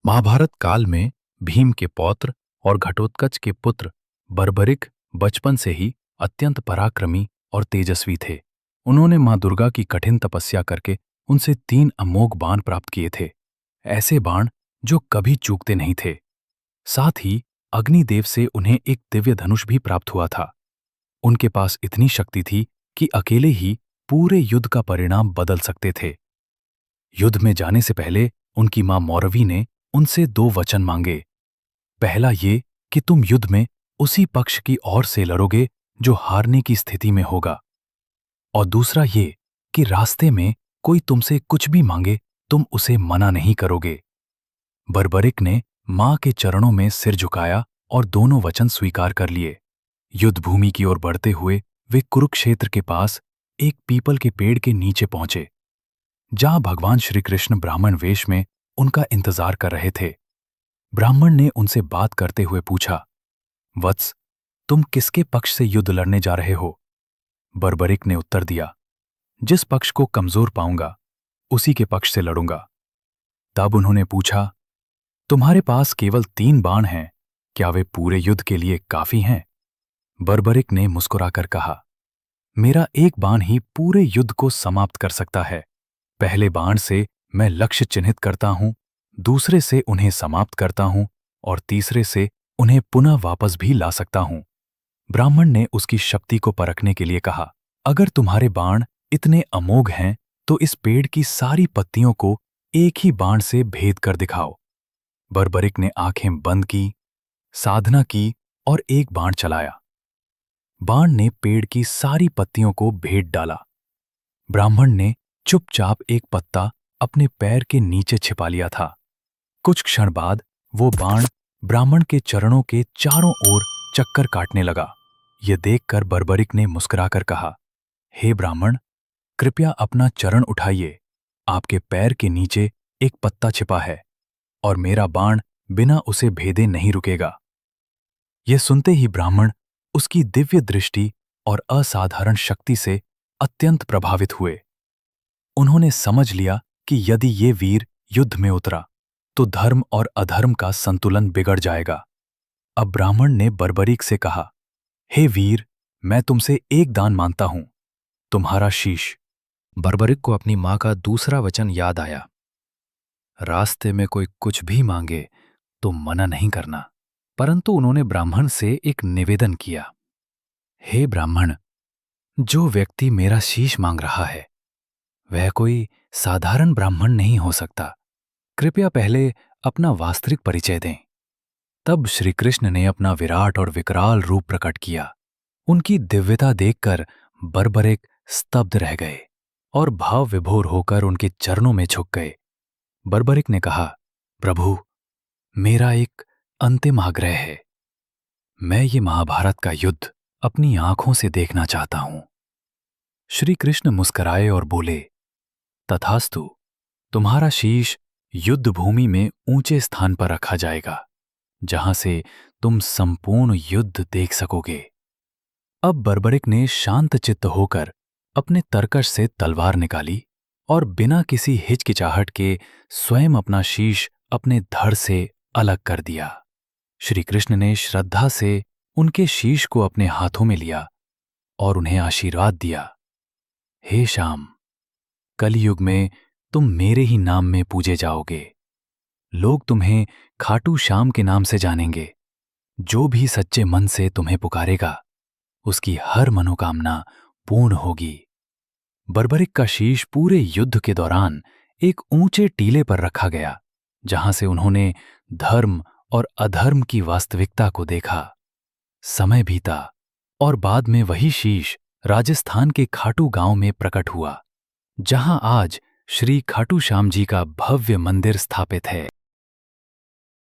महाभारत काल में भीम के पौत्र और घटोत्कच के पुत्र बर्बरिक बचपन से ही अत्यंत पराक्रमी और तेजस्वी थे। उन्होंने मां दुर्गा की कठिन तपस्या करके उनसे 3 अमोघ बाण प्राप्त किए थे, ऐसे बाण जो कभी चूकते नहीं थे। साथ ही अग्निदेव से उन्हें एक दिव्य धनुष भी प्राप्त हुआ था। उनके पास इतनी शक्ति थी कि अकेले ही पूरे युद्ध का परिणाम बदल सकते थे। युद्ध में जाने से पहले उनकी मां मौरवी ने उनसे 2 वचन मांगे। पहला ये कि तुम युद्ध में उसी पक्ष की ओर से लड़ोगे जो हारने की स्थिति में होगा, और दूसरा ये कि रास्ते में कोई तुमसे कुछ भी मांगे तुम उसे मना नहीं करोगे। बर्बरिक ने मां के चरणों में सिर झुकाया और दोनों वचन स्वीकार कर लिए। युद्ध भूमि की ओर बढ़ते हुए वे कुरुक्षेत्र के पास एक पीपल के पेड़ के नीचे पहुंचे, जहां भगवान श्री कृष्ण ब्राह्मण वेश में उनका इंतजार कर रहे थे। ब्राह्मण ने उनसे बात करते हुए पूछा, वत्स, तुम किसके पक्ष से युद्ध लड़ने जा रहे हो? बर्बरिक ने उत्तर दिया, जिस पक्ष को कमजोर पाऊंगा उसी के पक्ष से लड़ूंगा। तब उन्होंने पूछा, तुम्हारे पास केवल 3 बाण हैं, क्या वे पूरे युद्ध के लिए काफी हैं? बर्बरिक ने मुस्कुराकर कहा, मेरा एक बाण ही पूरे युद्ध को समाप्त कर सकता है। पहले बाण से मैं लक्ष्य चिन्हित करता हूं, दूसरे से उन्हें समाप्त करता हूं और तीसरे से उन्हें पुनः वापस भी ला सकता हूं। ब्राह्मण ने उसकी शक्ति को परखने के लिए कहा, अगर तुम्हारे बाण इतने अमोघ हैं तो इस पेड़ की सारी पत्तियों को एक ही बाण से भेद कर दिखाओ। बर्बरिक ने आंखें बंद की, साधना की और एक बाण चलाया। बाण ने पेड़ की सारी पत्तियों को भेद डाला। ब्राह्मण ने चुपचाप एक पत्ता अपने पैर के नीचे छिपा लिया था। कुछ क्षण बाद वो बाण ब्राह्मण के चरणों के चारों ओर चक्कर काटने लगा। यह देखकर बर्बरिक ने मुस्कुराकर कहा, हे ब्राह्मण, कृपया अपना चरण उठाइए। आपके पैर के नीचे एक पत्ता छिपा है और मेरा बाण बिना उसे भेदे नहीं रुकेगा। यह सुनते ही ब्राह्मण उसकी दिव्य दृष्टि और असाधारण शक्ति से अत्यंत प्रभावित हुए। उन्होंने समझ लिया कि यदि ये वीर युद्ध में उतरा तो धर्म और अधर्म का संतुलन बिगड़ जाएगा। अब ब्राह्मण ने बर्बरिक से कहा, हे वीर, मैं तुमसे एक दान मांगता हूं, तुम्हारा शीश। बर्बरिक को अपनी मां का दूसरा वचन याद आया, रास्ते में कोई कुछ भी मांगे तो मना नहीं करना। परंतु उन्होंने ब्राह्मण से एक निवेदन किया, हे ब्राह्मण, जो व्यक्ति मेरा शीश मांग रहा है वह कोई साधारण ब्राह्मण नहीं हो सकता। कृपया पहले अपना वास्तविक परिचय दें। तब श्री कृष्ण ने अपना विराट और विकराल रूप प्रकट किया। उनकी दिव्यता देखकर बर्बरिक स्तब्ध रह गए और भाव विभोर होकर उनके चरणों में झुक गए। बर्बरिक ने कहा, प्रभु, मेरा एक अंतिम आग्रह है। मैं ये महाभारत का युद्ध अपनी आंखों से देखना चाहता हूं। श्री कृष्ण मुस्कुराए और बोले, तथास्तु, तुम्हारा शीश युद्ध भूमि में ऊंचे स्थान पर रखा जाएगा, जहां से तुम संपूर्ण युद्ध देख सकोगे। अब बर्बरिक ने शांत चित्त होकर अपने तरकश से तलवार निकाली और बिना किसी हिचकिचाहट के स्वयं अपना शीश अपने धड़ से अलग कर दिया। श्री कृष्ण ने श्रद्धा से उनके शीश को अपने हाथों में लिया और उन्हें आशीर्वाद दिया, हे श्याम, कलयुग में तुम मेरे ही नाम में पूजे जाओगे। लोग तुम्हें खाटू श्याम के नाम से जानेंगे। जो भी सच्चे मन से तुम्हें पुकारेगा उसकी हर मनोकामना पूर्ण होगी। बर्बरिक का शीश पूरे युद्ध के दौरान एक ऊंचे टीले पर रखा गया, जहां से उन्होंने धर्म और अधर्म की वास्तविकता को देखा। समय बीता और बाद में वही शीश राजस्थान के खाटू गांव में प्रकट हुआ, जहां आज श्री खाटू श्याम जी का भव्य मंदिर स्थापित है।